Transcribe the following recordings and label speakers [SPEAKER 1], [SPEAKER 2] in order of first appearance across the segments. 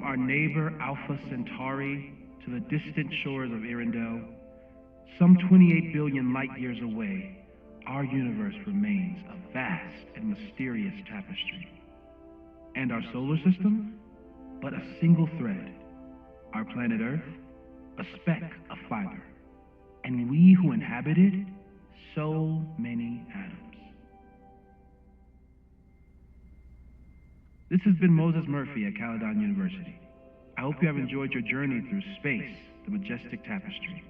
[SPEAKER 1] our neighbor Alpha Centauri to the distant shores of Arendelle, some 28 billion light years away, our universe remains a vast and mysterious tapestry. And our solar system? But a single thread. Our planet Earth? A speck of fiber. And we who inhabit it? So many atoms. This has been Moses Murphy at Caledon University. I hope you have enjoyed your journey through space, the majestic tapestry.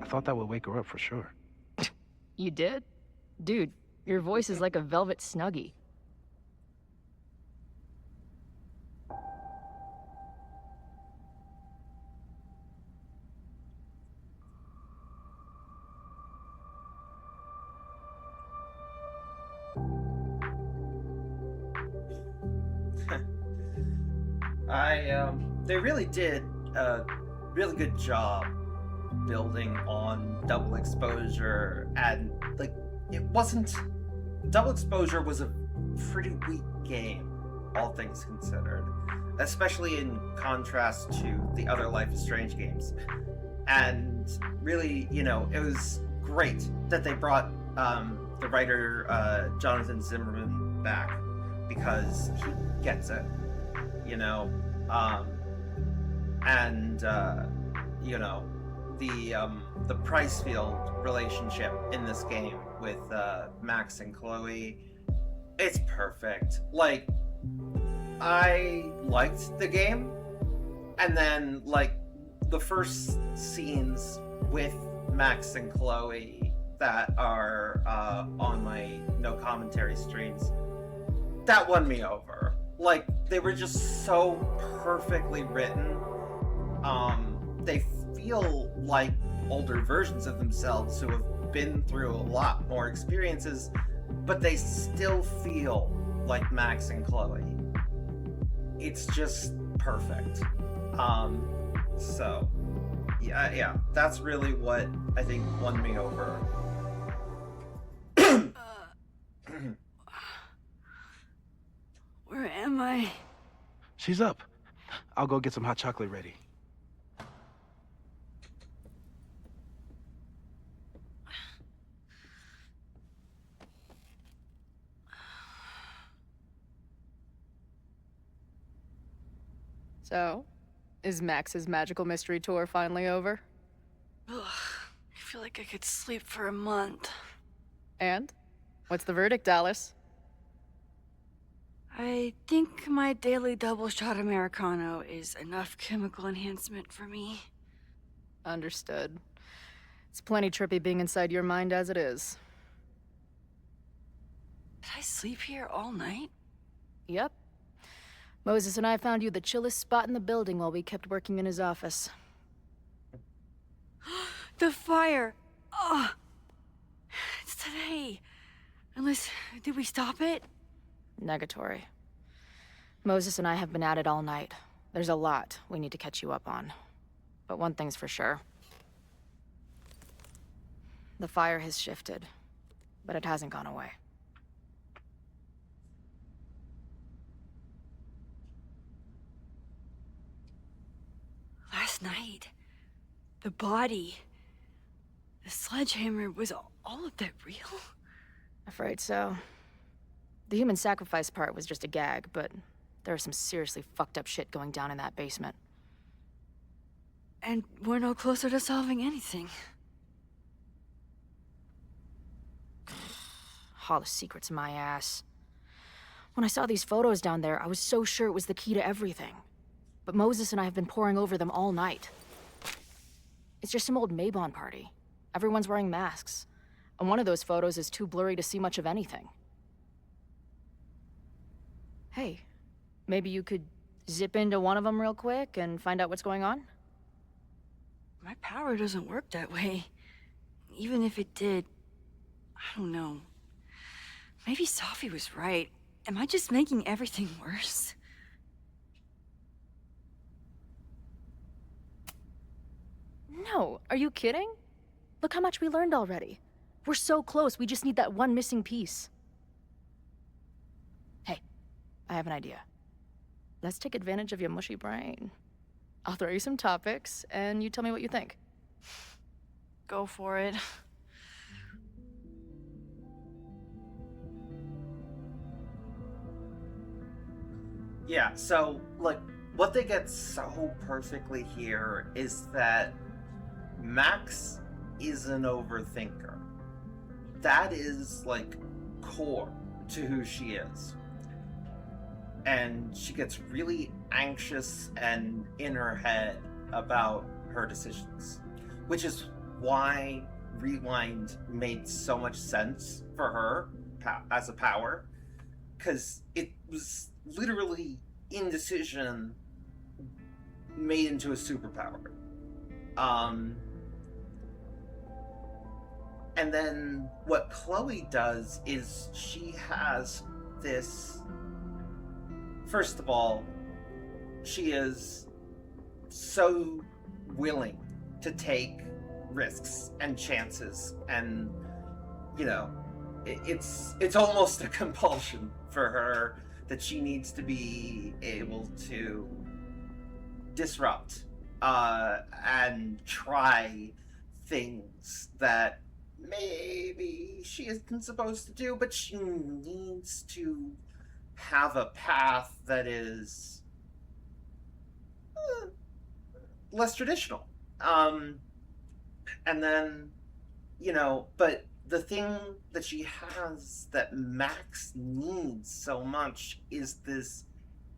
[SPEAKER 2] I thought that would wake her up for sure.
[SPEAKER 3] You did? Dude, your voice is like a velvet Snuggie.
[SPEAKER 4] They really did a really good job building on double exposure, and like double exposure was a pretty weak game, all things considered, especially in contrast to the other Life is Strange games. And really, it was great that they brought the writer Jonathan Zimmerman back, because he gets it, the Pricefield relationship in this game with Max and Chloe, it's perfect. Like, I liked the game, and then the first scenes with Max and Chloe that are on my no commentary streams, that won me over. Like, they were just so perfectly written. They feel like older versions of themselves who have been through a lot more experiences, but they still feel like Max and Chloe. It's just perfect. So yeah, that's really what I think won me over.
[SPEAKER 5] Where am I?
[SPEAKER 2] She's up. I'll go get some hot chocolate ready.
[SPEAKER 3] So, is Max's magical mystery tour finally over?
[SPEAKER 5] Ugh, I feel like I could sleep for a month.
[SPEAKER 3] And? What's the verdict, Alice?
[SPEAKER 5] I think my daily double shot Americano is enough chemical enhancement for me.
[SPEAKER 3] Understood. It's plenty trippy being inside your mind as it is.
[SPEAKER 5] Did I sleep here all night?
[SPEAKER 3] Yep. Moses and I found you the chillest spot in the building while we kept working in his office.
[SPEAKER 5] The fire! Ugh! It's today. Unless, did we stop it?
[SPEAKER 3] Negatory. Moses and I have been at it all night. There's a lot we need to catch you up on. But one thing's for sure. The fire has shifted, but it hasn't gone away.
[SPEAKER 5] Last night, the body, the sledgehammer, was all of that real?
[SPEAKER 3] Afraid so. The human sacrifice part was just a gag, but there was some seriously fucked up shit going down in that basement.
[SPEAKER 5] And we're no closer to solving anything.
[SPEAKER 3] All the secrets my ass. When I saw these photos down there, I was so sure it was the key to everything. But Moses and I have been poring over them all night. It's just some old Mabon party. Everyone's wearing masks. And one of those photos is too blurry to see much of anything. Hey, maybe you could zip into one of them real quick and find out what's going on?
[SPEAKER 5] My power doesn't work that way. Even if it did, I don't know. Maybe Safi was right. Am I just making everything worse?
[SPEAKER 3] No, are you kidding? Look how much we learned already. We're so close, we just need that one missing piece. Hey, I have an idea. Let's take advantage of your mushy brain. I'll throw you some topics, and you tell me what you think.
[SPEAKER 5] Go for it.
[SPEAKER 4] Yeah, so, like, what they get so perfectly here is that Max is an overthinker. That is, like, core to who she is. And she gets really anxious and in her head about her decisions, which is why Rewind made so much sense for her as a power, because it was literally indecision made into a superpower. And then what Chloe does is she has this. First of all, she is so willing to take risks and chances, and it's almost a compulsion for her that she needs to be able to disrupt and try things that maybe she isn't supposed to do, but she needs to have a path that is less traditional. And then, but the thing that she has that Max needs so much is this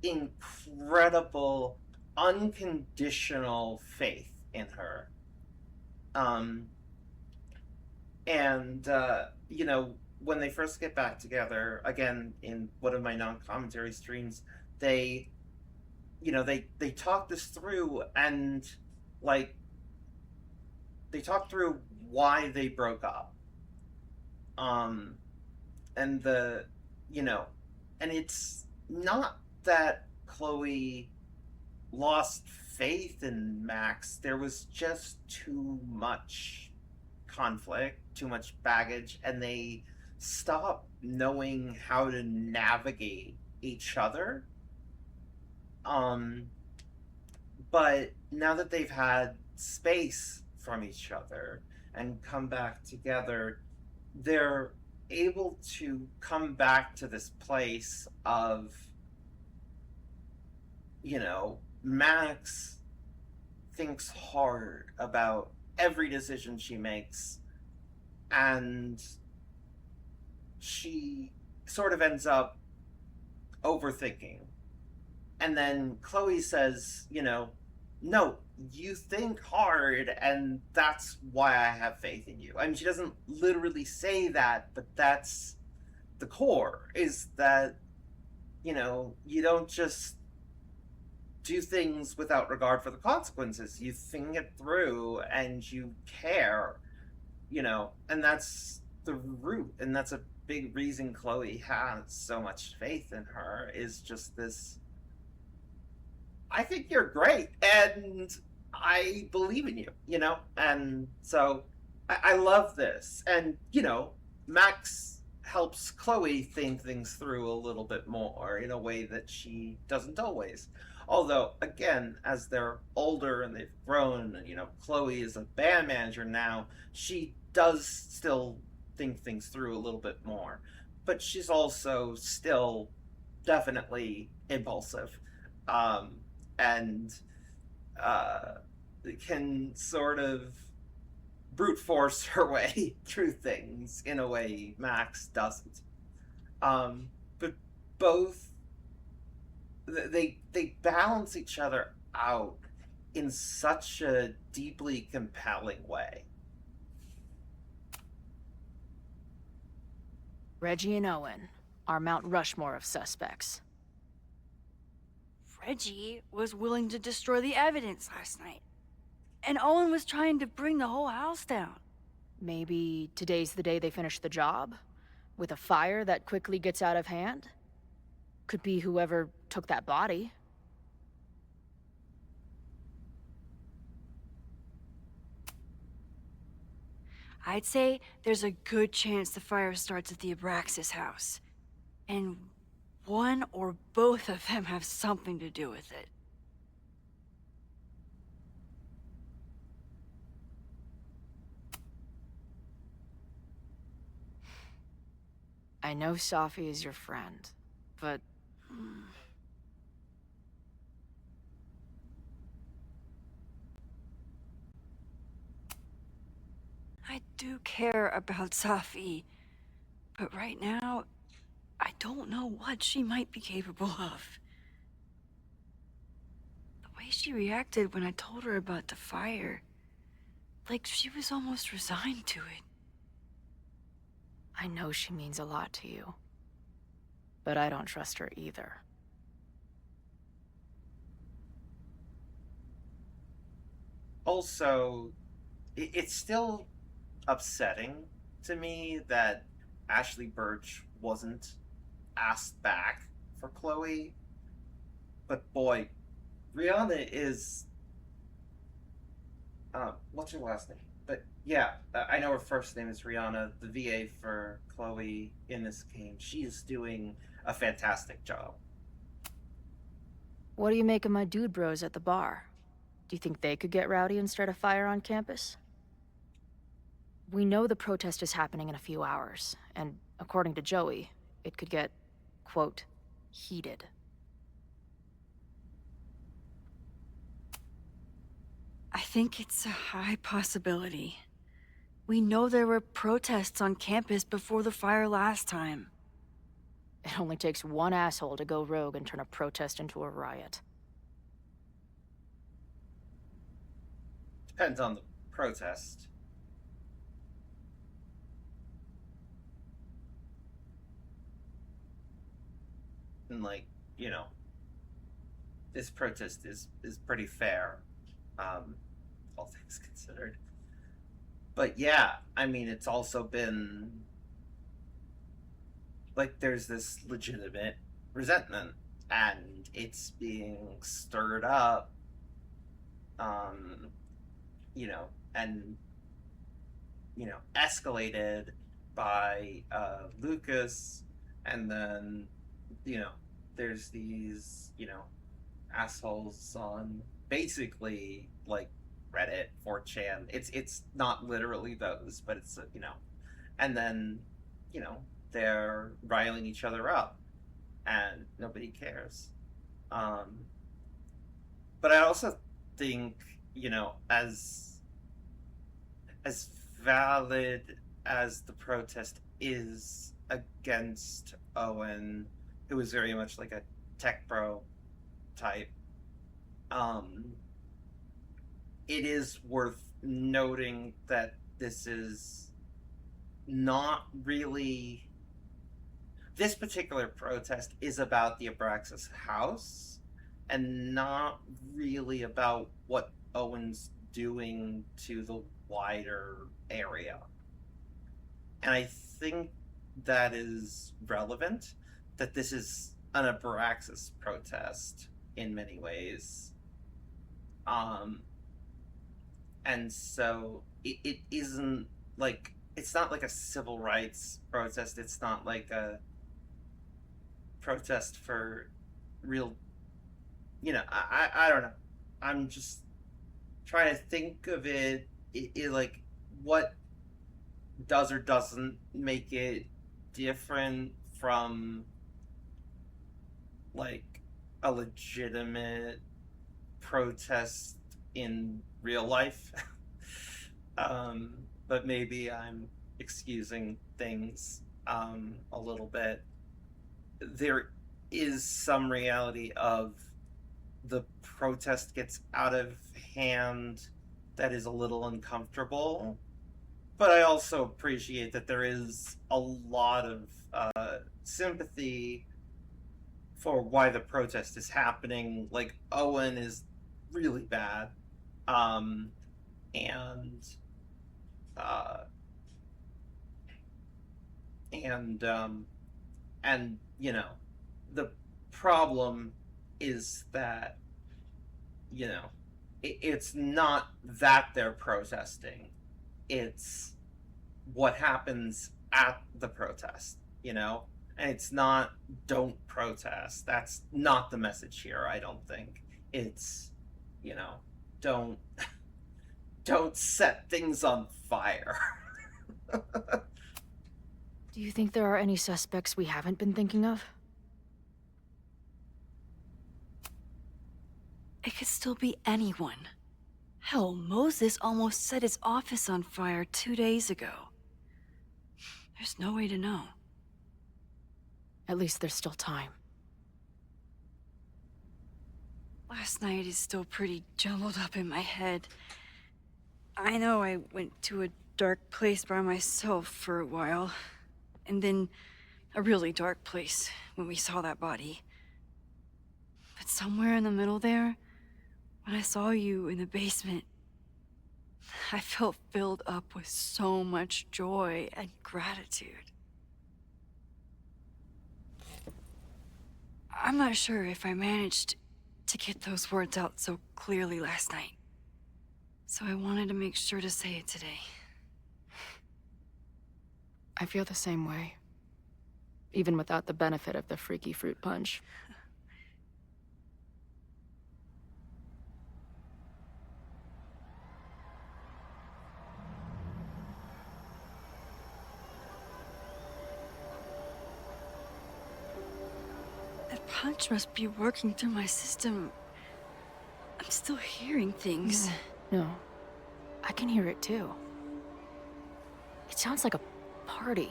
[SPEAKER 4] incredible, unconditional faith in her. When they first get back together, again, in one of my non-commentary streams, they talk this through, and, like, they talk through why they broke up. And and it's not that Chloe lost faith in Max. There was just too much conflict, too much baggage, and they stopped knowing how to navigate each other. But now that they've had space from each other and come back together, they're able to come back to this place of, Max thinks hard about every decision she makes, and she sort of ends up overthinking. And then Chloe says, no, you think hard, and that's why I have faith in you. I mean, she doesn't literally say that, but that's the core, is that, you don't just do things without regard for the consequences. You think it through, and you care, and that's the root, and that's a big reason Chloe has so much faith in her, is just this, I think you're great, and I believe in you, and so I love this. And, Max helps Chloe think things through a little bit more in a way that she doesn't always. Although, again, as they're older and they've grown, Chloe is a band manager now, she does still think things through a little bit more. But she's also still definitely impulsive. And can sort of brute force her way through things in a way Max doesn't. But both, they balance each other out in such a deeply compelling way.
[SPEAKER 3] Reggie and Owen, our Mount Rushmore of suspects.
[SPEAKER 5] Reggie was willing to destroy the evidence last night. And Owen was trying to bring the whole house down.
[SPEAKER 3] Maybe today's the day they finish the job? With a fire that quickly gets out of hand? Could be whoever took that body.
[SPEAKER 5] I'd say there's a good chance the fire starts at the Abraxas house. And one or both of them have something to do with it.
[SPEAKER 3] I know Safi is your friend, but
[SPEAKER 5] I do care about Safi, but right now, I don't know what she might be capable of. The way she reacted when I told her about the fire, like she was almost resigned to it.
[SPEAKER 3] I know she means a lot to you. But I don't trust her either.
[SPEAKER 4] Also, it's still upsetting to me that Ashley Birch wasn't asked back for Chloe. But boy, Rihanna is. What's her last name? But yeah, I know her first name is Rihanna, the VA for Chloe in this game. She is doing a fantastic job.
[SPEAKER 3] What do you make of my dude bros at the bar? Do you think they could get rowdy and start a fire on campus? We know the protest is happening in a few hours, and according to Joey, it could get, quote, heated.
[SPEAKER 5] I think it's a high possibility. We know there were protests on campus before the fire last time.
[SPEAKER 3] It only takes one asshole to go rogue and turn a protest into a riot.
[SPEAKER 4] Depends on the protest. And like, you know, this protest is pretty fair, all things considered. But yeah, I mean, it's also been like there's this legitimate resentment, and it's being stirred up, you know, and you know, escalated by Lucas, and then you know, there's these, you know, assholes on basically like Reddit, 4chan. It's not literally those, but it's you know, and then you know they're riling each other up, and nobody cares. But I also think, you know, as valid as the protest is against Owen, who is very much like a tech bro type, it is worth noting that this is not really. This particular protest is about the Abraxas house and not really about what Owen's doing to the wider area. And I think that is relevant, that this is an Abraxas protest in many ways. And so it isn't like, it's not like a civil rights protest. It's not like a protest for real, you know, I don't know. I'm just trying to think of it like what does or doesn't make it different from like a legitimate protest in real life. But maybe I'm excusing things a little bit. There is some reality of the protest gets out of hand that is a little uncomfortable, but I also appreciate that there is a lot of sympathy for why the protest is happening. Like, Owen is really bad, and you know, the problem is that, you know, it's not that they're protesting, it's what happens at the protest, you know? And it's not don't protest. That's not the message here, I don't think. It's, you know, don't don't set things on fire.
[SPEAKER 3] Do you think there are any suspects we haven't been thinking of?
[SPEAKER 5] It could still be anyone. Hell, Moses almost set his office on fire 2 days ago. There's no way to know.
[SPEAKER 3] At least there's still time.
[SPEAKER 5] Last night is still pretty jumbled up in my head. I know I went to a dark place by myself for a while. And then a really dark place when we saw that body. But somewhere in the middle there, when I saw you in the basement, I felt filled up with so much joy and gratitude. I'm not sure if I managed to get those words out so clearly last night. So I wanted to make sure to say it today.
[SPEAKER 3] I feel the same way. Even without the benefit of the freaky fruit punch.
[SPEAKER 5] That punch must be working through my system. I'm still hearing things.
[SPEAKER 3] No. I can hear it too. It sounds like a party.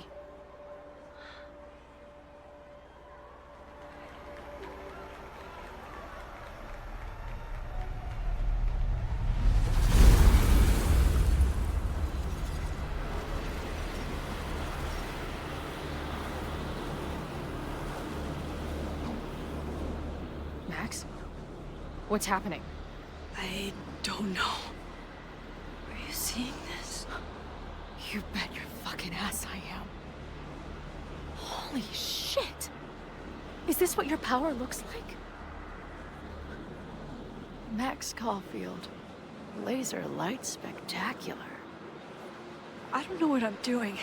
[SPEAKER 3] Max? What's happening?
[SPEAKER 5] I don't know. Are you seeing this?
[SPEAKER 3] You bet your fucking ass I am. Holy shit! Is this what your power looks like? Max Caulfield. Laser light spectacular.
[SPEAKER 5] I don't know what I'm doing.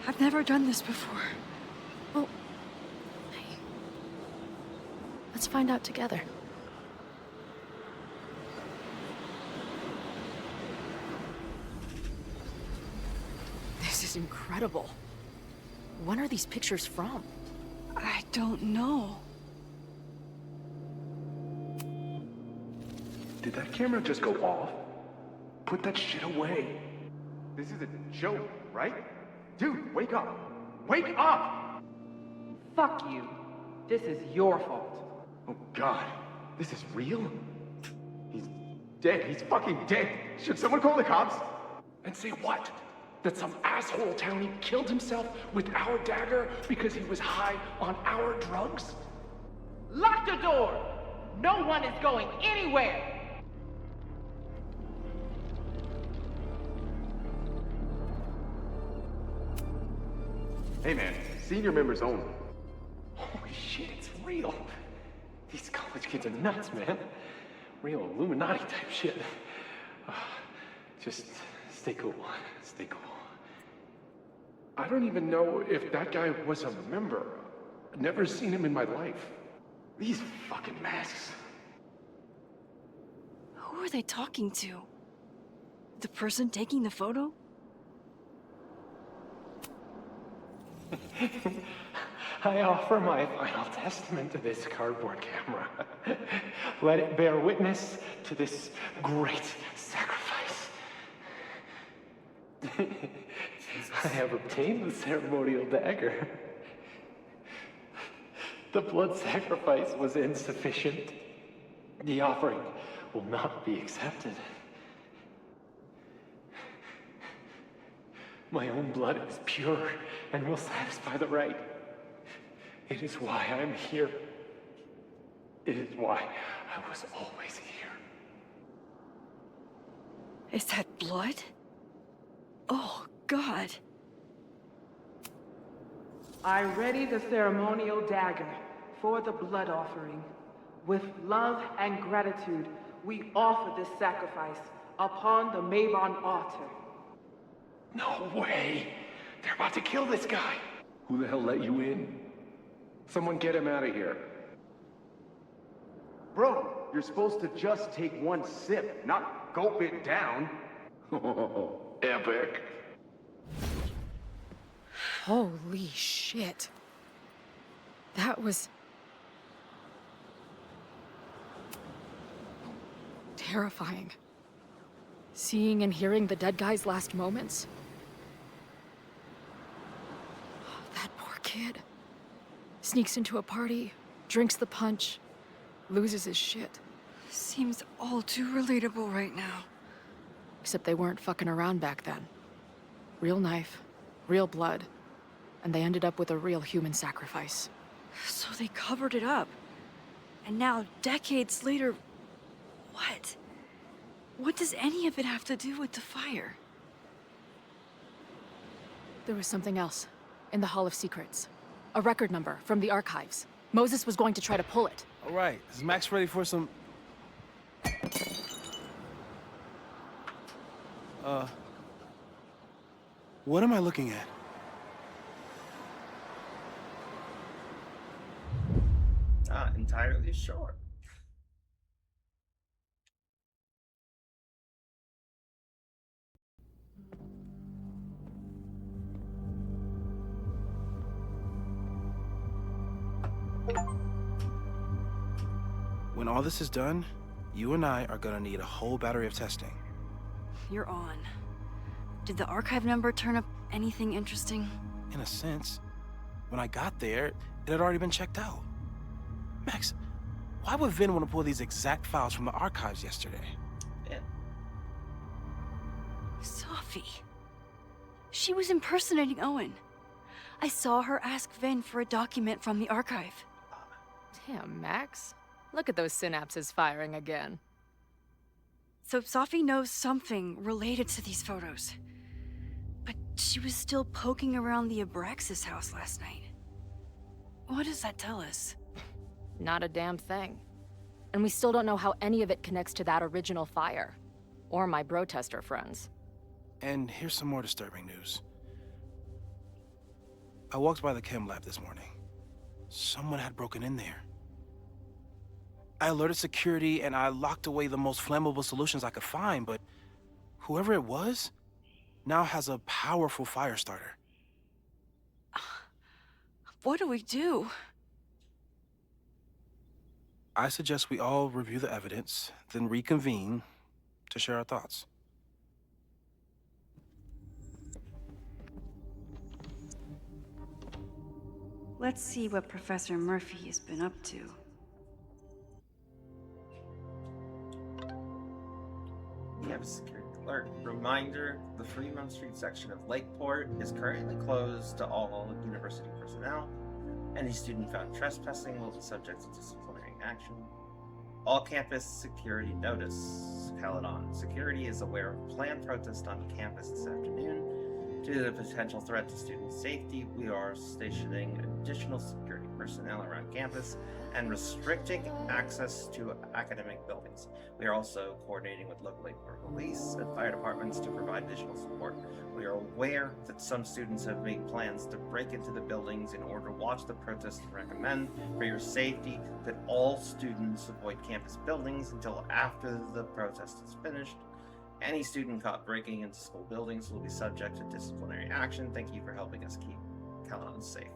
[SPEAKER 5] I've never done this before.
[SPEAKER 3] Well, hey. Let's find out together. This is incredible. When are these pictures from?
[SPEAKER 5] I don't know.
[SPEAKER 6] Did that camera just go off? Put that shit away. This is a joke, right? Dude, wake up! Wake up!
[SPEAKER 7] Fuck you. This is your fault.
[SPEAKER 6] Oh god, this is real? He's dead. He's fucking dead. Should someone call the cops? And say what? That some asshole townie killed himself with our dagger because he was high on our drugs?
[SPEAKER 7] Lock the door! No one is going anywhere!
[SPEAKER 6] Hey man, senior members only. Holy shit, it's real. These college kids are nuts, man. Real Illuminati type shit. Just stay cool. Stay cool. I don't even know if that guy was a member. Never seen him in my life. These fucking masks.
[SPEAKER 5] Who are they talking to? The person taking the photo?
[SPEAKER 6] I offer my final testament to this cardboard camera. Let it bear witness to this great sacrifice. I have obtained the ceremonial dagger. The blood sacrifice was insufficient. The offering will not be accepted. My own blood is pure and will satisfy the rite. It is why I'm here. It is why I was always here.
[SPEAKER 5] Is that blood? Oh, God.
[SPEAKER 7] I ready the ceremonial dagger for the blood offering. With love and gratitude, we offer this sacrifice upon the Mabon altar.
[SPEAKER 6] No way! They're about to kill this guy! Who the hell let you in? Someone get him out of here.
[SPEAKER 8] Bro, you're supposed to just take one sip, not gulp it down.
[SPEAKER 6] Oh, epic.
[SPEAKER 3] Holy shit. That was... terrifying. Seeing and hearing the dead guy's last moments. That poor kid. Sneaks into a party, drinks the punch, loses his shit.
[SPEAKER 5] Seems all too relatable right now.
[SPEAKER 3] Except they weren't fucking around back then. Real knife, real blood, and they ended up with a real human sacrifice.
[SPEAKER 5] So they covered it up. And now, decades later, what? What does any of it have to do with the fire?
[SPEAKER 3] There was something else. In the Hall of Secrets. A record number from the archives. Moses was going to try to pull it.
[SPEAKER 2] All right, is Max ready for some... What am I looking at?
[SPEAKER 4] Not entirely sure.
[SPEAKER 2] When all this is done, you and I are gonna need a whole battery of testing.
[SPEAKER 5] You're on. Did the archive number turn up anything interesting?
[SPEAKER 2] In a sense. When I got there, it had already been checked out. Max, why would Vin want to pull these exact files from the archives yesterday?
[SPEAKER 4] Yeah.
[SPEAKER 5] Sophie. She was impersonating Owen. I saw her ask Vin for a document from the archive.
[SPEAKER 3] Damn, Max. Look at those synapses firing again.
[SPEAKER 5] So Sophie knows something related to these photos. But she was still poking around the Abraxas house last night. What does that tell us?
[SPEAKER 3] Not a damn thing. And we still don't know how any of it connects to that original fire. Or my bro-tester friends.
[SPEAKER 2] And here's some more disturbing news. I walked by the chem lab this morning. Someone had broken in there. I alerted security and I locked away the most flammable solutions I could find, but whoever it was now has a powerful fire starter.
[SPEAKER 5] What do we do?
[SPEAKER 2] I suggest we all review the evidence, then reconvene to share our thoughts.
[SPEAKER 5] Let's see what Professor Murphy has been up to.
[SPEAKER 4] We have a security alert. Reminder, the Fremont Street section of Lakeport is currently closed to all university personnel. Any student found trespassing will be subject to disciplinary action. All campus security notice. Caledon. Security is aware of planned protest on campus this afternoon. Due to the potential threat to student safety, we are stationing additional security personnel around campus and restricting access to academic buildings. We are also coordinating with local Lakeport police and fire departments to provide additional support. We are aware that some students have made plans to break into the buildings in order to watch the protest and recommend, for your safety, that all students avoid campus buildings until after the protest is finished. Any student caught breaking into school buildings will be subject to disciplinary action. Thank you for helping us keep Caledon safe.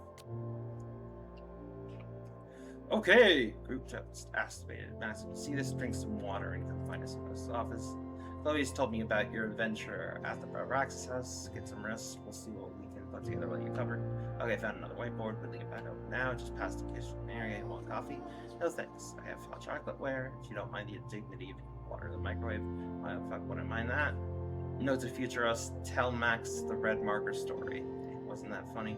[SPEAKER 4] Okay, group text activated. Max, if you see this, drink some water and come find us in this office. Chloe's told me about your adventure at the Abraxas house. Get some rest. We'll see what we can put together, what you covered. Okay, found another whiteboard. We'll leave it back open now. Just past the kitchen area. Want coffee? No thanks. I have hot chocolate ware. If you don't mind the indignity of water in the microwave, why the fuck would I mind that? Note to future us, tell Max the red marker story. Wasn't that funny?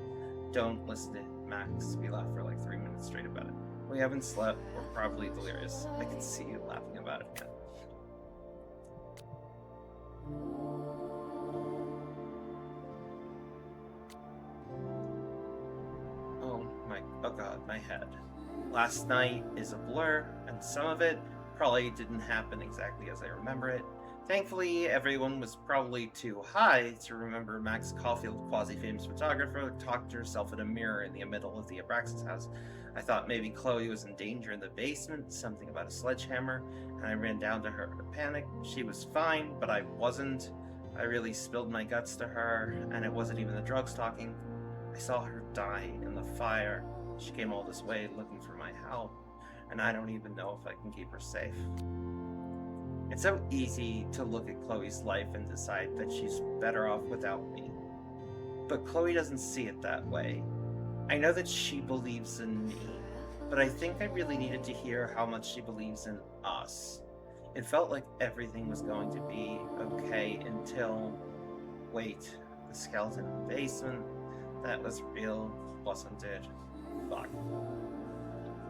[SPEAKER 4] Don't listen to Max. We laughed for like 3 minutes straight about it. We haven't slept. We're probably delirious. I can see you laughing about it again. Oh god, my head. Last night is a blur, and some of it probably didn't happen exactly as I remember it. Thankfully, everyone was probably too high to remember Max Caulfield, quasi-famous photographer, talked to herself in a mirror in the middle of the Abraxas house. I thought maybe Chloe was in danger in the basement, something about a sledgehammer, and I ran down to her in a panic. She was fine, but I wasn't. I really spilled my guts to her, and it wasn't even the drugs talking. I saw her die in the fire. She came all this way looking for my help, and I don't even know if I can keep her safe. It's so easy to look at Chloe's life and decide that she's better off without me. But Chloe doesn't see it that way. I know that she believes in me, but I think I really needed to hear how much she believes in us. It felt like everything was going to be okay until... Wait, the skeleton in the basement? That was real, wasn't it? Fuck.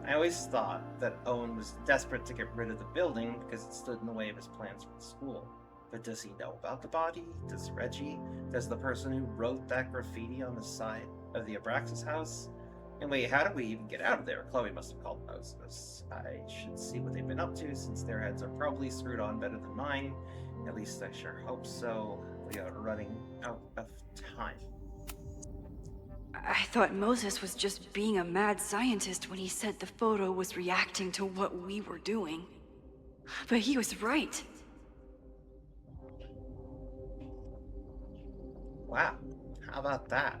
[SPEAKER 4] I always thought that Owen was desperate to get rid of the building because it stood in the way of his plans for the school. But does he know about the body? Does Reggie? Does the person who wrote that graffiti on the side of the Abraxas house? And wait, how do we even get out of there? Chloe must have called Moses. I should see what they've been up to, since their heads are probably screwed on better than mine. At least I sure hope so. We are running out of time.
[SPEAKER 5] I thought Moses was just being a mad scientist when he said the photo was reacting to what we were doing. But he was right.
[SPEAKER 4] Wow, how about that?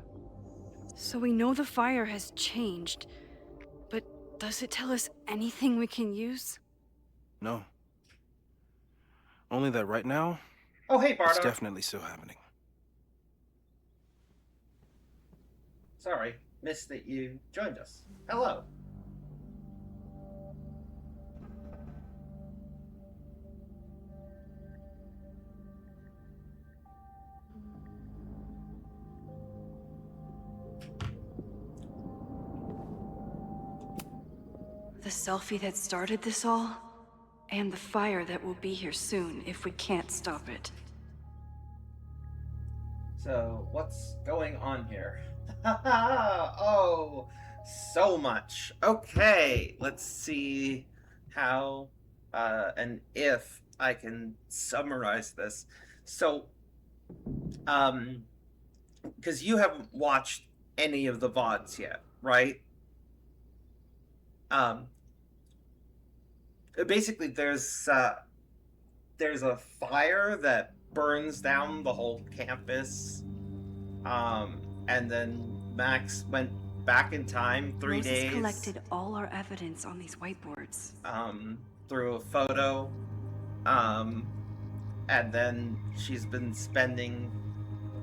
[SPEAKER 5] So we know the fire has changed, but does it tell us anything we can use?
[SPEAKER 2] No. Only that right now,
[SPEAKER 4] Oh, hey,
[SPEAKER 2] it's
[SPEAKER 4] Bardo.
[SPEAKER 2] definitely still happening.
[SPEAKER 4] Sorry, missed that you joined us. Hello.
[SPEAKER 5] The selfie that started this all, and the fire that will be here soon if we can't stop it.
[SPEAKER 4] So, what's going on here? Oh, so much. Okay, let's see how and if I can summarize this. So, because you haven't watched any of the VODs yet, right? Basically, there's a fire that burns down the whole campus, and then Max went back in time 3
[SPEAKER 5] Moses
[SPEAKER 4] days.
[SPEAKER 5] collected all our evidence on these whiteboards.
[SPEAKER 4] Through a photo, and then she's been spending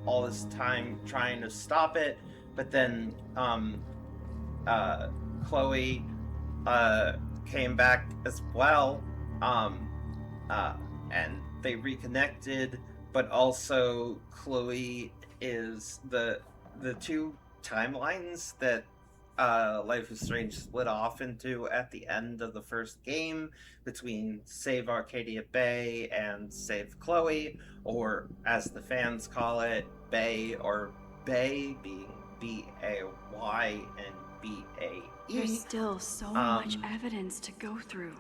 [SPEAKER 4] all this time trying to stop it, but then Chloe came back as well, and they reconnected, but also Chloe is the two timelines that Life is Strange split off into at the end of the first game, between Save Arcadia Bay and Save Chloe, or as the fans call it, Bay, or Bay being B-A-Y and B-A-E.
[SPEAKER 5] There's still so much evidence to go through.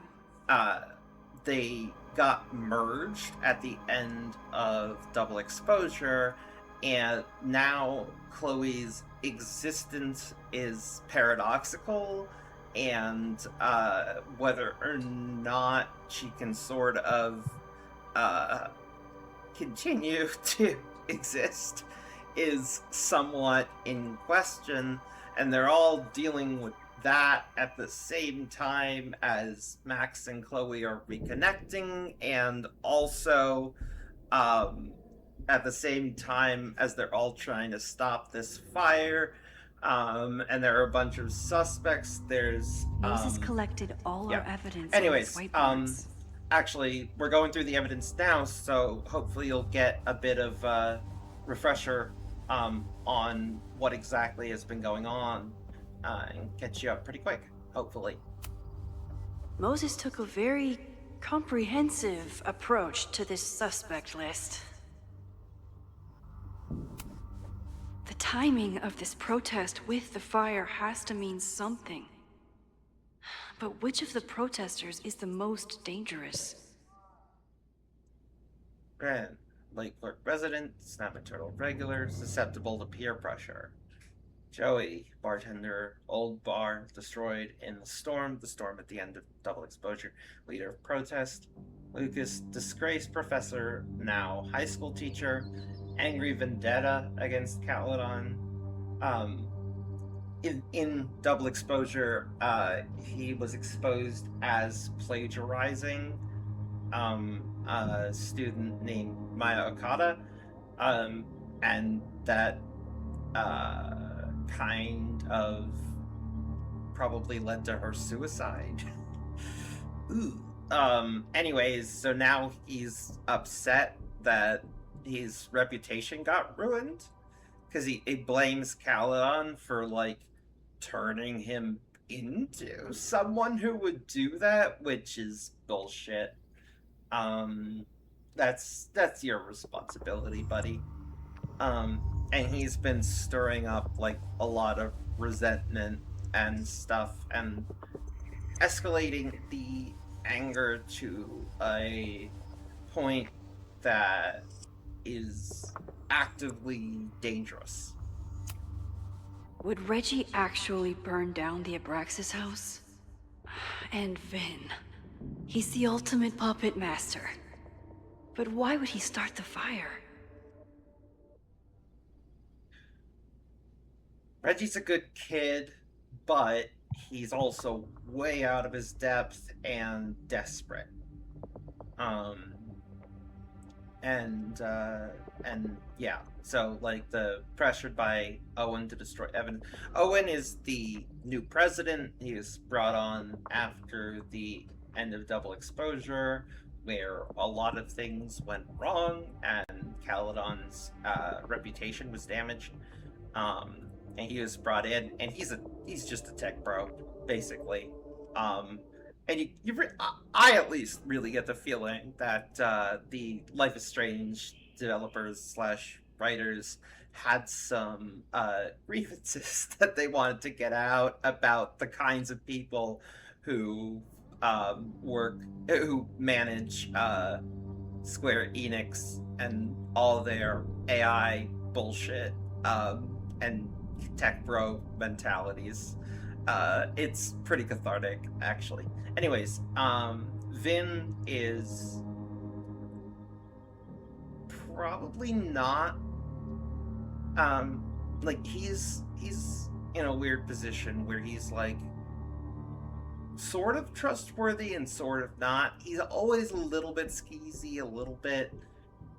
[SPEAKER 4] They got merged at the end of Double Exposure, and now Chloe's existence is paradoxical, and whether or not she can sort of continue to exist is somewhat in question, and they're all dealing with that at the same time as Max and Chloe are reconnecting, and also at the same time as they're all trying to stop this fire, and there are a bunch of suspects. There's
[SPEAKER 5] Moses collected all our evidence
[SPEAKER 4] anyways,
[SPEAKER 5] on these whiteboards.
[SPEAKER 4] actually, we're going through the evidence now, so hopefully you'll get a bit of refresher on what exactly has been going on, and catch you up pretty quick, hopefully.
[SPEAKER 5] Moses took a very comprehensive approach to this suspect list. The timing of this protest with the fire has to mean something. But which of the protesters is the most dangerous?
[SPEAKER 4] Gren, Lake Clerk resident, Snapper Turtle regular, susceptible to peer pressure. Joey, bartender, old bar, destroyed in the storm at the end of Double Exposure, leader of protest. Lucas, disgraced professor, now high school teacher, angry vendetta against Caledon. In Double Exposure, he was exposed as plagiarizing a student named Maya Okada, and that kind of probably led to her suicide. Ooh. Anyways, so now he's upset that his reputation got ruined because he blames Caledon for like turning him into someone who would do that, which is bullshit. That's your responsibility, buddy. And he's been stirring up like a lot of resentment and stuff and escalating the anger to a point that is actively dangerous.
[SPEAKER 5] Would Reggie actually burn down the Abraxas house? And Vin. He's the ultimate puppet master. But why would he start the fire?
[SPEAKER 4] Reggie's a good kid, but he's also way out of his depth and desperate. And yeah, so like pressured by Owen to destroy evidence. Owen is the new president. He was brought on after the end of Double Exposure, where a lot of things went wrong and Caledon's reputation was damaged. And he was brought in, and he's just a tech bro, basically. And I at least really get the feeling that the Life is Strange developers / writers had some grievances that they wanted to get out about the kinds of people who manage Square Enix and all their AI bullshit and tech bro mentalities. It's pretty cathartic, actually. Anyways, Vin is probably not like he's in a weird position where he's like sort of trustworthy and sort of not. He's always a little bit skeezy, a little bit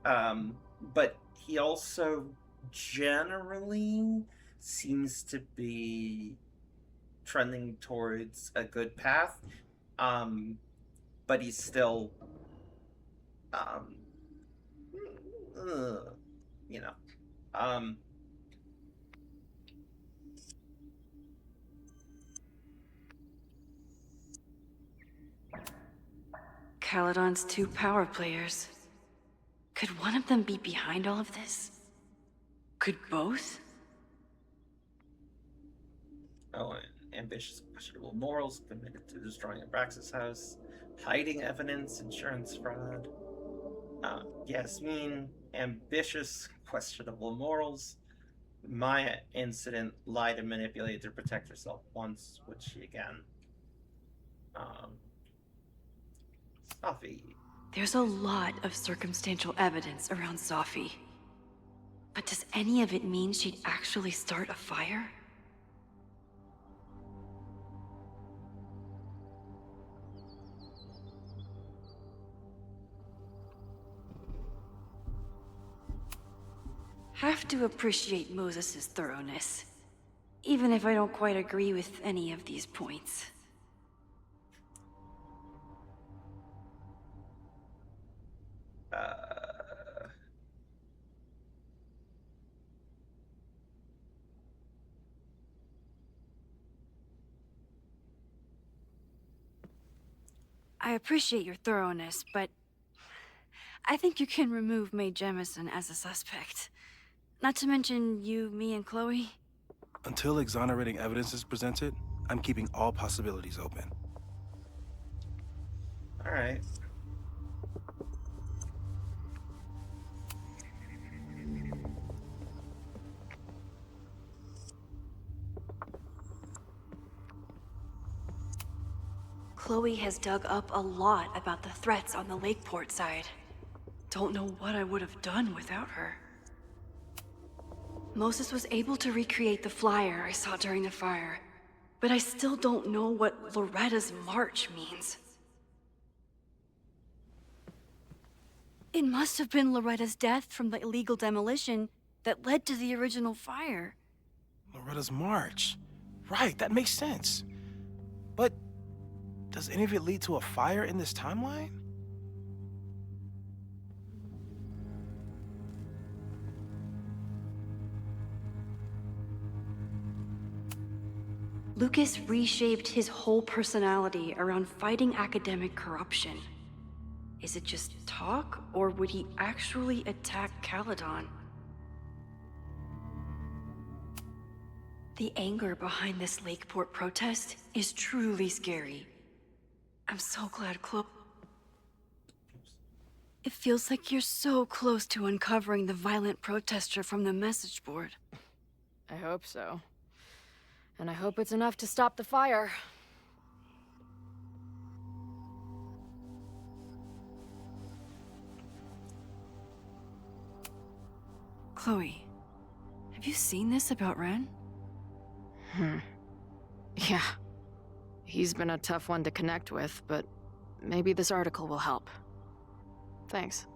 [SPEAKER 4] but he also generally seems to be trending towards a good path, but he's still you know,
[SPEAKER 5] Caledon's 2 power players. Could one of them be behind all of this? Could both?
[SPEAKER 4] Oh, ambitious, questionable morals, committed to destroying Abraxas house, hiding evidence, insurance fraud. Yasmin, ambitious, questionable morals. Maya, incident, lied and manipulated to protect herself once, which she again. Safi.
[SPEAKER 5] There's a lot of circumstantial evidence around Safi. But does any of it mean she'd actually start a fire? Have to appreciate Moses' thoroughness, even if I don't quite agree with any of these points. I appreciate your thoroughness, but I think you can remove Mae Jemison as a suspect. Not to mention you, me, and Chloe.
[SPEAKER 2] Until exonerating evidence is presented, I'm keeping all possibilities open.
[SPEAKER 4] All right.
[SPEAKER 5] Chloe has dug up a lot about the threats on the Lakeport side. Don't know what I would have done without her. Moses was able to recreate the flyer I saw during the fire, but I still don't know what Loretta's March means. It must have been Loretta's death from the illegal demolition that led to the original fire.
[SPEAKER 2] Loretta's March. Right, that makes sense. But does any of it lead to a fire in this timeline?
[SPEAKER 5] Lucas reshaped his whole personality around fighting academic corruption. Is it just talk, or would he actually attack Caledon? The anger behind this Lakeport protest is truly scary. I'm so glad Chloe... It feels like you're so close to uncovering the violent protester from the message board.
[SPEAKER 3] I hope so. And I hope it's enough to stop the fire.
[SPEAKER 5] Chloe, have you seen this about Ren?
[SPEAKER 3] Yeah. He's been a tough one to connect with, but maybe this article will help. Thanks.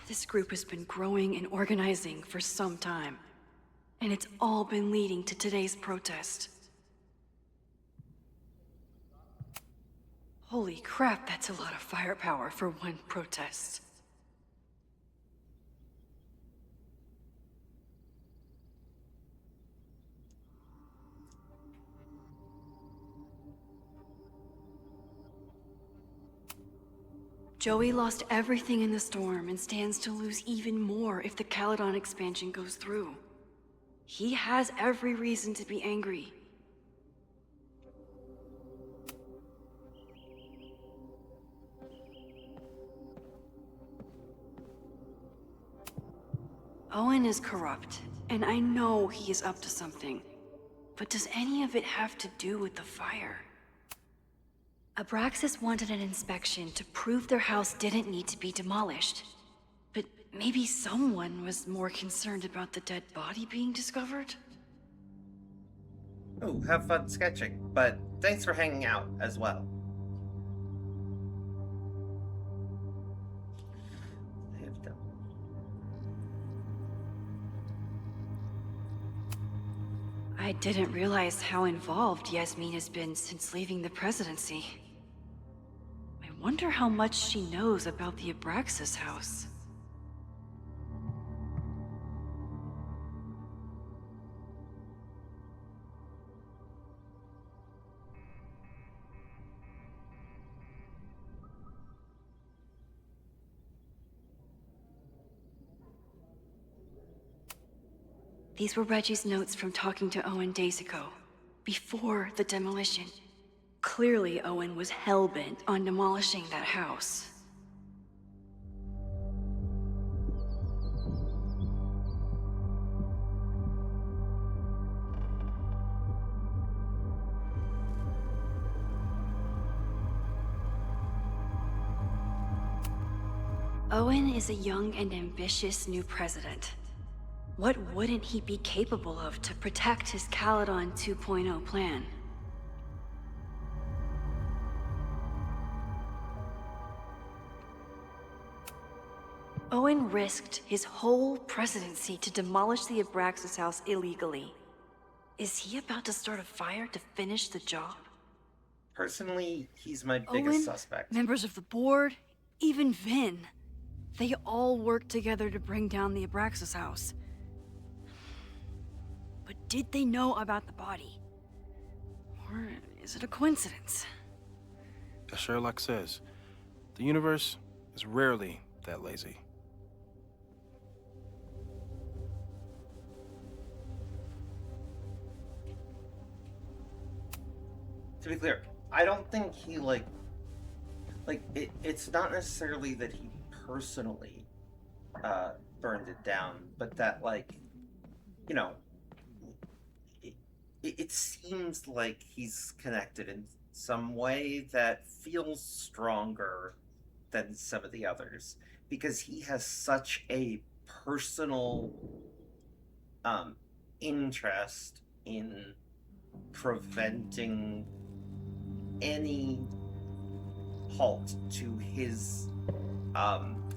[SPEAKER 5] This group has been growing and organizing for some time, and it's all been leading to today's protest. Holy crap, that's a lot of firepower for one protest. Joey lost everything in the storm and stands to lose even more if the Caledon expansion goes through. He has every reason to be angry. Owen is corrupt, and I know he is up to something. But does any of it have to do with the fire? Abraxas wanted an inspection to prove their house didn't need to be demolished. But maybe someone was more concerned about the dead body being discovered?
[SPEAKER 4] Oh, have fun sketching, but thanks for hanging out as well.
[SPEAKER 5] I didn't realize how involved Yasmin has been since leaving the presidency. I wonder how much she knows about the Abraxas house. These were Reggie's notes from talking to Owen days ago, before the demolition. Clearly, Owen was hell-bent on demolishing that house. Owen is a young and ambitious new president. What wouldn't he be capable of to protect his Caledon 2.0 plan? Owen risked his whole presidency to demolish the Abraxas house illegally. Is he about to start a fire to finish the job?
[SPEAKER 4] Personally, he's my biggest
[SPEAKER 5] Owen,
[SPEAKER 4] suspect.
[SPEAKER 5] members of the board, even Vin. They all worked together to bring down the Abraxas house. But did they know about the body? Or is it a coincidence?
[SPEAKER 2] As Sherlock says, the universe is rarely that lazy.
[SPEAKER 4] To be clear, I don't think he it's not necessarily that he personally burned it down, but that, like, you know, it seems like he's connected in some way that feels stronger than some of the others because he has such a personal interest in preventing any halt to his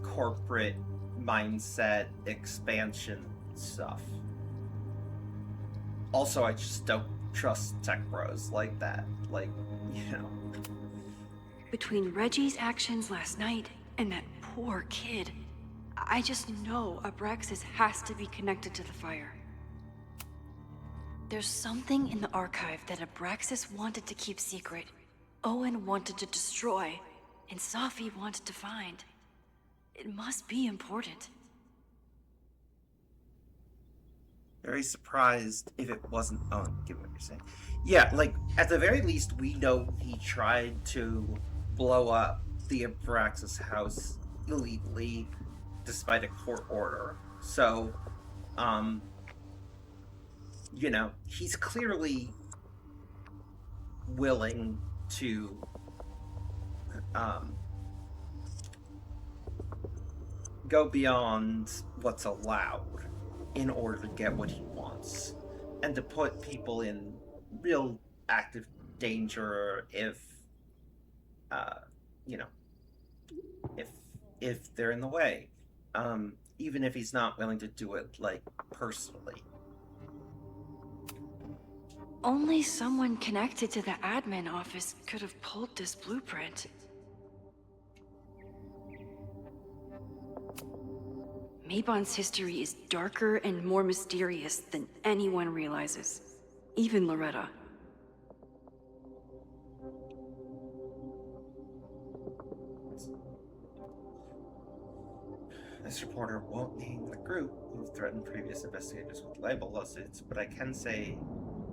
[SPEAKER 4] corporate mindset expansion stuff. Also, I just don't trust tech bros like that. Like, you know.
[SPEAKER 5] Between Reggie's actions last night and that poor kid, I just know Abraxas has to be connected to the fire. There's something in the archive that Abraxas wanted to keep secret, Owen wanted to destroy, and Safi wanted to find. It must be important.
[SPEAKER 4] Very surprised if it wasn't Owen, given what you're saying. Yeah, like, at the very least, we know he tried to blow up the Abraxas house illegally, despite a court order. So, you know, he's clearly willing to, go beyond what's allowed in order to get what he wants, and to put people in real active danger if, you know, if they're in the way, even if he's not willing to do it, like, personally.
[SPEAKER 5] Only someone connected to the admin office could have pulled this blueprint. Mabon's history is darker and more mysterious than anyone realizes. Even Loretta.
[SPEAKER 4] This reporter won't name the group who threatened previous investigators with libel lawsuits, but I can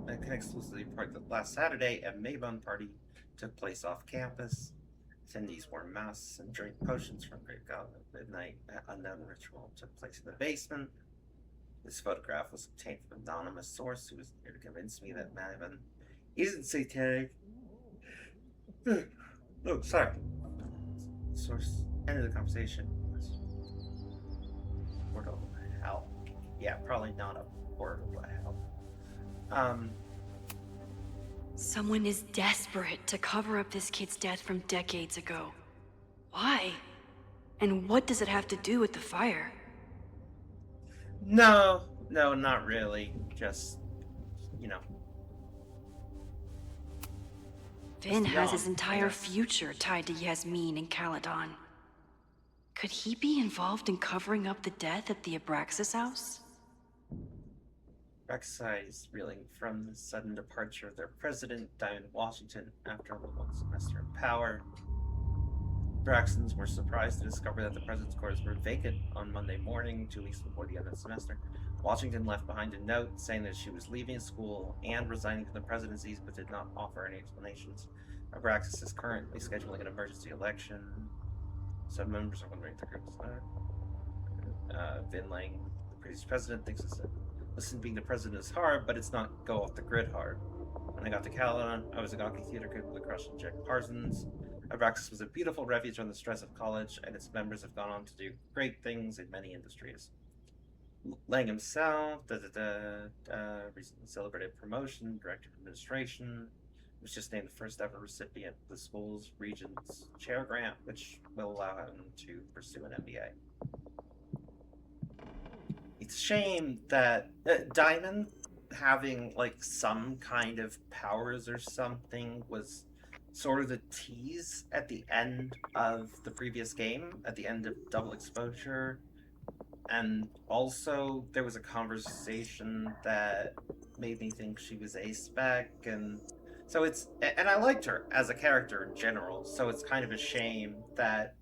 [SPEAKER 4] exclusively report that last Saturday, a Mabon party took place off campus. Attendees wore masks and drank potions from Great God at midnight. An unknown ritual took place in the basement. This photograph was obtained from an anonymous source who was here to convince me that Mabon isn't satanic. Oh, sorry. Source ended the conversation. Portal to hell. Yeah, probably not a portal to hell.
[SPEAKER 5] Someone is desperate to cover up this kid's death from decades ago. Why? And what does it have to do with the fire?
[SPEAKER 4] No, not really. Just, you know.
[SPEAKER 5] Vin has his entire future tied to Yasmin and Caledon. Could he be involved in covering up the death at the Abraxas house?
[SPEAKER 4] Abraxas is reeling from the sudden departure of their president, Diane Washington, after only one semester in power. Abraxans were surprised to discover that the president's quarters were vacant on Monday morning, 2 weeks before the end of the semester. Washington left behind a note saying that she was leaving school and resigning from the presidencies, but did not offer any explanations. Abraxas is currently scheduling an emergency election. Some members are wondering if the group is Vin Lang, the previous president, thinks it's a listen, being the president is hard, but it's not go off the grid hard. When I got to Caledon, I was a gawky theater kid with a crush on Jack Parsons. Abraxas was a beautiful refuge from the stress of college, and its members have gone on to do great things in many industries. Lang himself, recently celebrated promotion, director of administration, was just named the first ever recipient of the school's Regents Chair Grant, which will allow him to pursue an MBA. It's a shame that Diamond having, like, some kind of powers or something was sort of the tease at the end of the previous game, at the end of Double Exposure. And also, there was a conversation that made me think she was A-spec, and so it's... And I liked her as a character in general, so it's kind of a shame that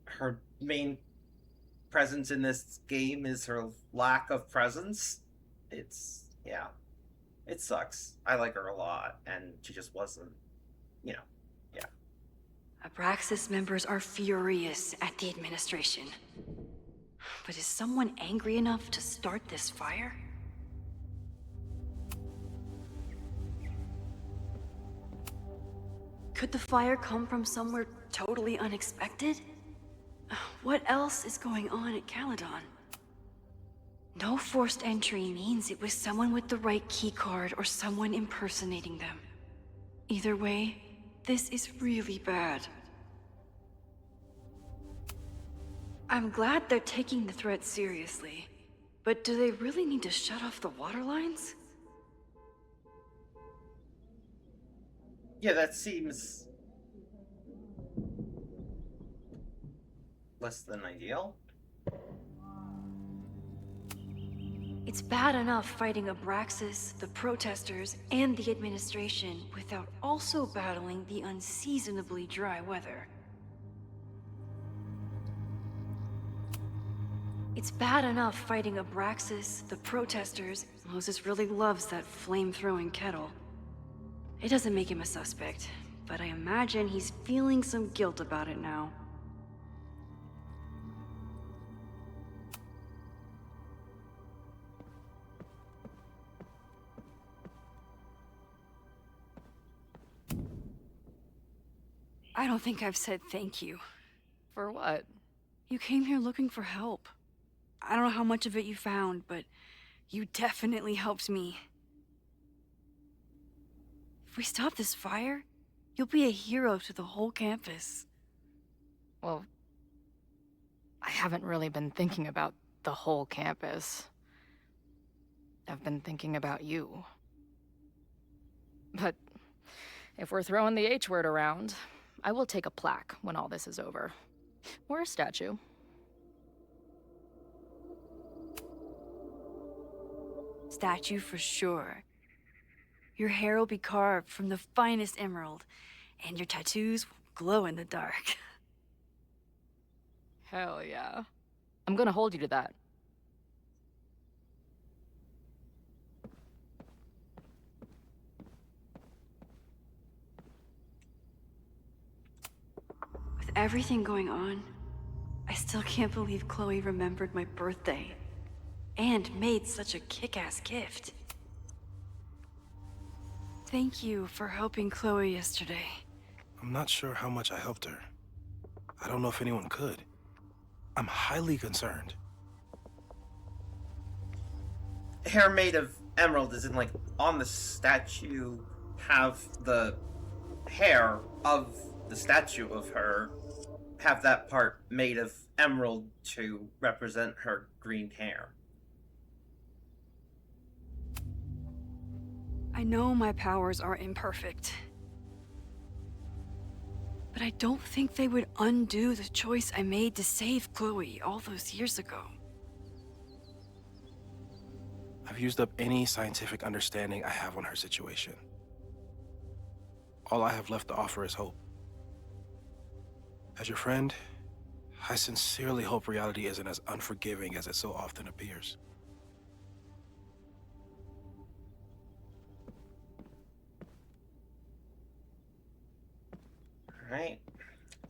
[SPEAKER 4] her main presence in this game is her lack of presence. It's... yeah. It sucks. I like her a lot, and she just wasn't, you know, yeah.
[SPEAKER 5] Abraxas members are furious at the administration. But is someone angry enough to start this fire? Could the fire come from somewhere totally unexpected? What else is going on at Caledon? No forced entry means it was someone with the right keycard or someone impersonating them. Either way, this is really bad. I'm glad they're taking the threat seriously, but do they really need to shut off the water lines?
[SPEAKER 4] Yeah, that seems less than ideal.
[SPEAKER 5] It's bad enough fighting Abraxas, the protesters, and the administration without also battling the unseasonably dry weather. It's bad enough fighting Abraxas, the protesters. Moses really loves that flame-throwing kettle. It doesn't make him a suspect, but I imagine he's feeling some guilt about it now. I don't think I've said thank you.
[SPEAKER 3] For what?
[SPEAKER 5] You came here looking for help. I don't know how much of it you found, but you definitely helped me. If we stop this fire, you'll be a hero to the whole campus.
[SPEAKER 3] Well, I haven't really been thinking about the whole campus. I've been thinking about you. But if we're throwing the H word around, I will take a plaque when all this is over. Or a statue.
[SPEAKER 5] Statue for sure. Your hair will be carved from the finest emerald, and your tattoos will glow in the dark.
[SPEAKER 3] Hell yeah. I'm gonna hold you to that.
[SPEAKER 5] With everything going on, I still can't believe Chloe remembered my birthday. And made such a kick-ass gift. Thank you for helping Chloe yesterday.
[SPEAKER 2] I'm not sure how much I helped her. I don't know if anyone could. I'm highly concerned.
[SPEAKER 4] Hair made of emerald is in like on the statue have the hair of the statue of her have that part made of emerald to represent her green hair.
[SPEAKER 5] I know my powers are imperfect. But I don't think they would undo the choice I made to save Chloe all those years ago.
[SPEAKER 2] I've used up any scientific understanding I have on her situation. All I have left to offer is hope. As your friend, I sincerely hope reality isn't as unforgiving as it so often appears.
[SPEAKER 4] Alright,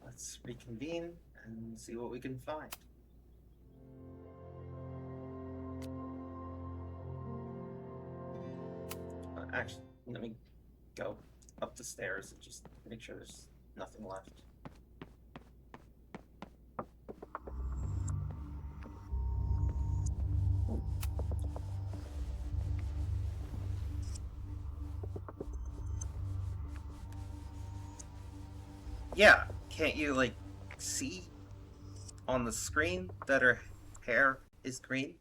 [SPEAKER 4] let's reconvene and see what we can find. Actually, let me go up the stairs and just make sure there's nothing left. Yeah, can't you, like, see on the screen that her hair is green?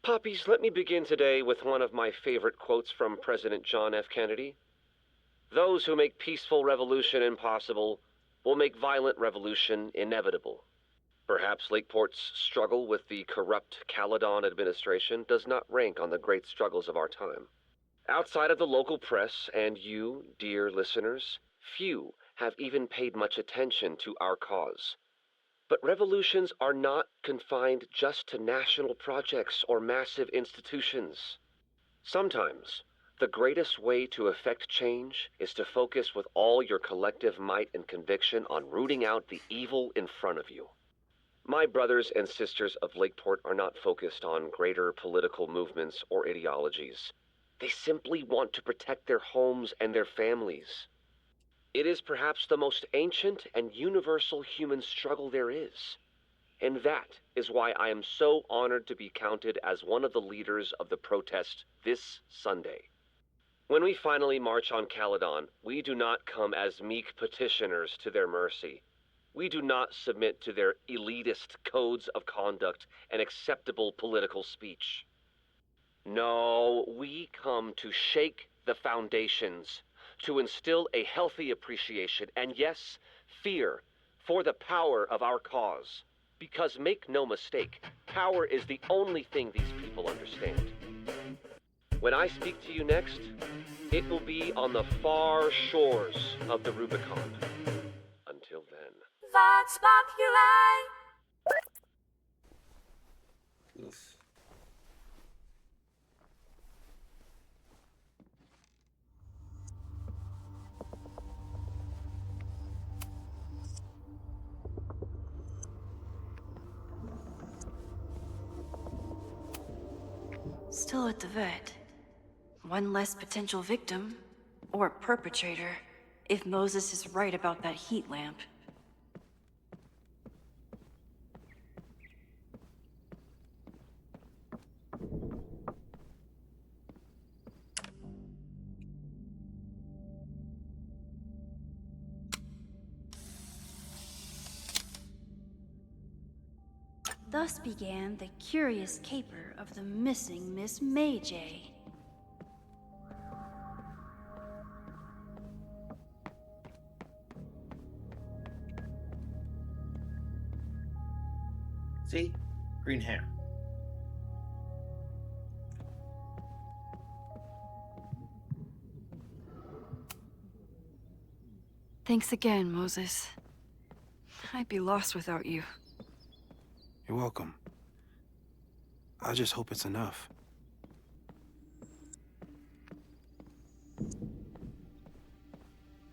[SPEAKER 9] Puppies, let me begin today with one of my favorite quotes from President John F. Kennedy. Those who make peaceful revolution impossible will make violent revolution inevitable. Perhaps Lakeport's struggle with the corrupt Caledon administration does not rank on the great struggles of our time. Outside of the local press and you, dear listeners, few have even paid much attention to our cause. But revolutions are not confined just to national projects or massive institutions. Sometimes, the greatest way to effect change is to focus with all your collective might and conviction on rooting out the evil in front of you. My brothers and sisters of Lakeport are not focused on greater political movements or ideologies. They simply want to protect their homes and their families. It is perhaps the most ancient and universal human struggle there is. And that is why I am so honored to be counted as one of the leaders of the protest this Sunday. When we finally march on Caledon, we do not come as meek petitioners to their mercy. We do not submit to their elitist codes of conduct and acceptable political speech. No, we come to shake the foundations, to instill a healthy appreciation and, yes, fear for the power of our cause. Because make no mistake, power is the only thing these people understand. When I speak to you next, it will be on the far shores of the Rubicon. Until then.
[SPEAKER 5] Vox Populi!
[SPEAKER 4] Oof.
[SPEAKER 5] Still at the vet. One less potential victim, or perpetrator, if Moses is right about that heat lamp. Thus began the curious caper of the missing Miss May J.
[SPEAKER 4] See? Green hair.
[SPEAKER 5] Thanks again, Moses. I'd be lost without you.
[SPEAKER 2] You're welcome. I just hope it's enough.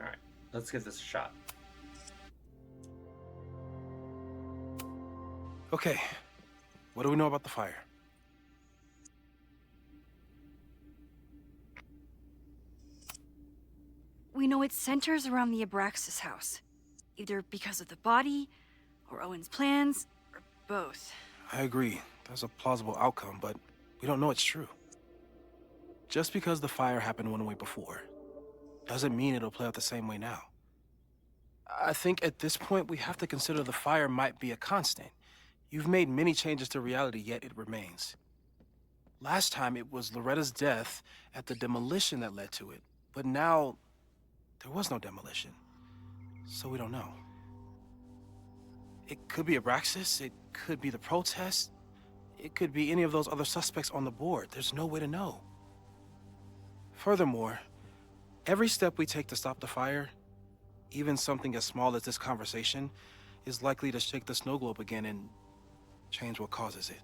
[SPEAKER 4] Alright, let's give this a shot.
[SPEAKER 2] Okay, what do we know about the fire?
[SPEAKER 5] We know it centers around the Abraxas house. Either because of the body, or Owen's plans, or both.
[SPEAKER 2] I agree. That's a plausible outcome, but we don't know it's true. Just because the fire happened one way before, doesn't mean it'll play out the same way now. I think at this point, we have to consider the fire might be a constant. You've made many changes to reality, yet it remains. Last time, it was Loretta's death at the demolition that led to it. But now, there was no demolition. So we don't know. It could be Abraxas, it could be the protest, it could be any of those other suspects on the board. There's no way to know. Furthermore, every step we take to stop the fire, even something as small as this conversation, is likely to shake the snow globe again and change what causes it.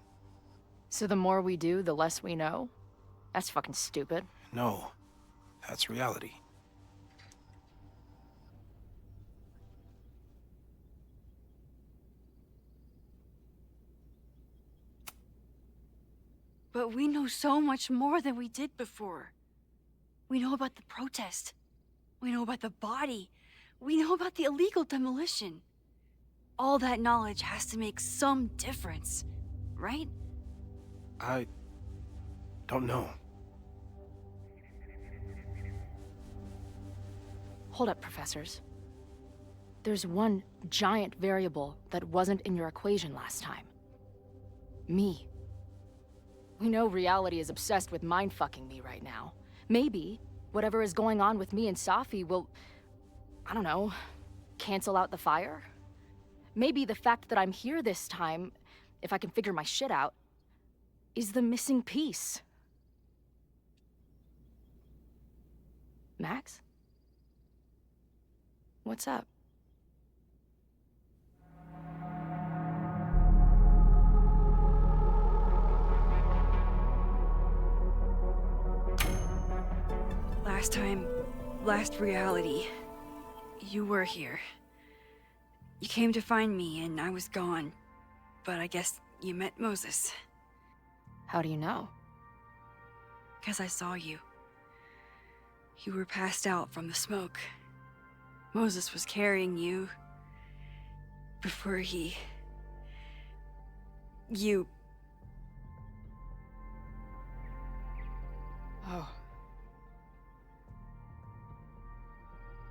[SPEAKER 3] So the more we do, the less we know? That's fucking stupid.
[SPEAKER 2] No, that's reality.
[SPEAKER 5] But we know so much more than we did before. We know about the protest. We know about the body. We know about the illegal demolition. All that knowledge has to make some difference, right?
[SPEAKER 2] I don't know.
[SPEAKER 3] Hold up, professors. There's one giant variable that wasn't in your equation last time. Me. We know reality is obsessed with mind-fucking me right now. Maybe whatever is going on with me and Safi will, I don't know, cancel out the fire? Maybe the fact that I'm here this time, if I can figure my shit out, is the missing piece. Max? What's up?
[SPEAKER 5] Last time, last reality, you were here. You came to find me and I was gone. but I guess you met Moses.
[SPEAKER 3] How do you know?
[SPEAKER 5] 'Cause I saw you. You were passed out from the smoke. Moses was carrying you before he... You...
[SPEAKER 3] Oh.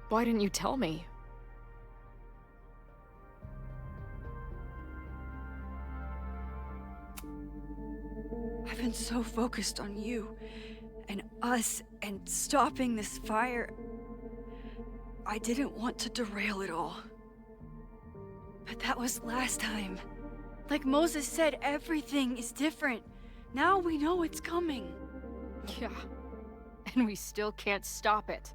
[SPEAKER 3] Why didn't you tell me?
[SPEAKER 5] I've been so focused on you and us and stopping this fire. I didn't want to derail it all. But that was last time. Like Moses said, everything is different. Now we know it's coming.
[SPEAKER 3] Yeah. And we still can't stop it.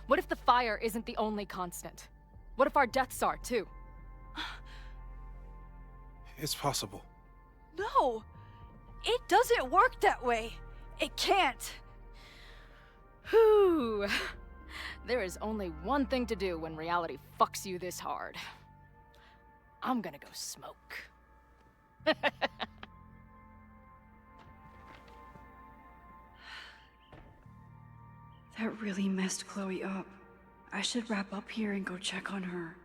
[SPEAKER 3] What if the fire isn't the only constant? What if our deaths are, too?
[SPEAKER 2] It's possible.
[SPEAKER 5] No! It doesn't work that way. It can't.
[SPEAKER 3] Whew. There is only one thing to do when reality fucks you this hard. I'm gonna go smoke.
[SPEAKER 5] That really messed Chloe up. I should wrap up here and go check on her.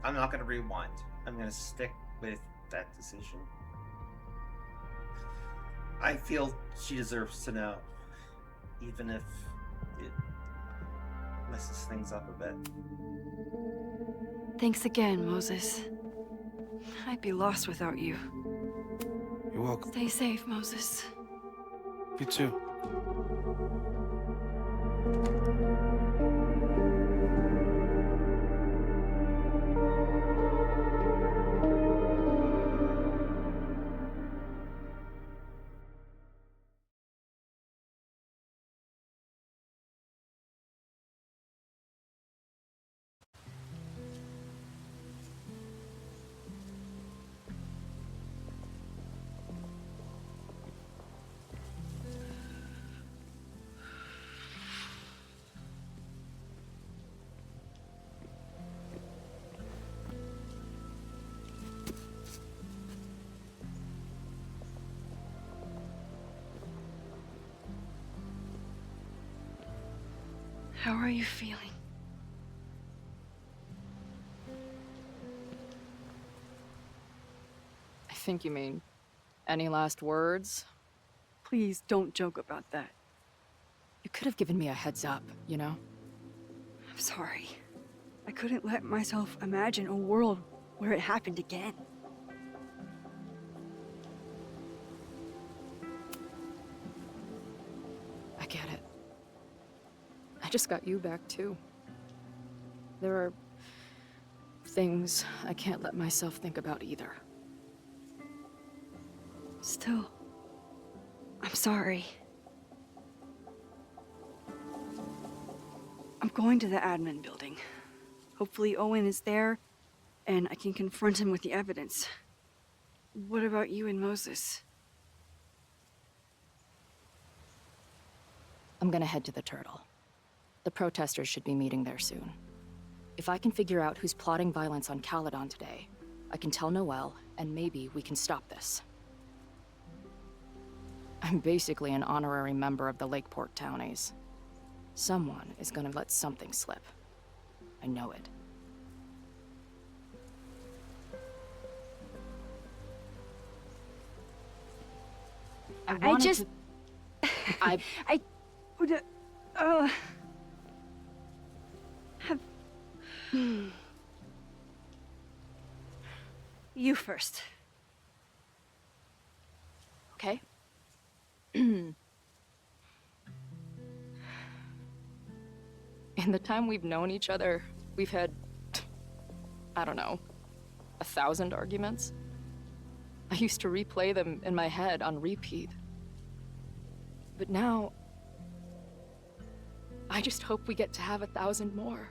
[SPEAKER 4] I'm not gonna rewind. I'm gonna stick with that decision. I feel she deserves to know, even if it messes things up a bit.
[SPEAKER 5] Thanks again, Moses. I'd be lost without you.
[SPEAKER 2] You're welcome.
[SPEAKER 5] Stay safe, Moses.
[SPEAKER 2] You too.
[SPEAKER 5] How are you feeling?
[SPEAKER 3] I think you mean, any last words?
[SPEAKER 5] Please don't joke about that.
[SPEAKER 3] You could have given me a heads up, you know?
[SPEAKER 5] I'm sorry. I couldn't let myself imagine a world where it happened again.
[SPEAKER 3] I get it. I just got you back, too. There are things I can't let myself think about either.
[SPEAKER 5] Still, I'm sorry. I'm going to the admin building. Hopefully Owen is there, and I can confront him with the evidence. What about you and Moses?
[SPEAKER 3] I'm gonna head to the Turtle. The protesters should be meeting there soon. If I can figure out who's plotting violence on Caledon today, I can tell Noelle, and maybe we can stop this. I'm basically an honorary member of the Lakeport Townies. Someone is gonna let something slip. I know it.
[SPEAKER 5] I just...
[SPEAKER 3] I
[SPEAKER 5] would... have... You first.
[SPEAKER 3] Okay. In the time we've known each other, we've had, I don't know, 1,000 arguments. I used to replay them in my head on repeat. But now, I just hope we get to have 1,000 more.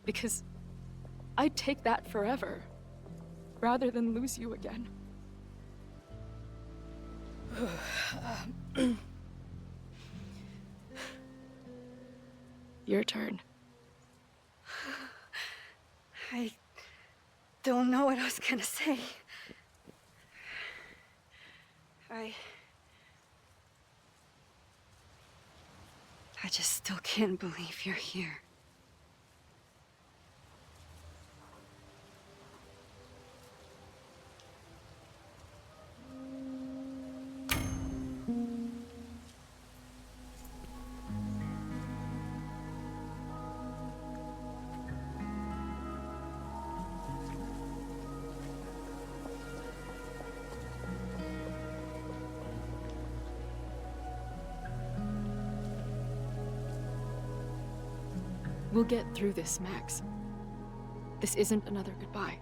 [SPEAKER 3] Because I'd take that forever, rather than lose you again. Your turn.
[SPEAKER 5] I don't know what I was gonna say. I just still can't believe you're here.
[SPEAKER 3] We'll get through this, Max. This isn't another goodbye.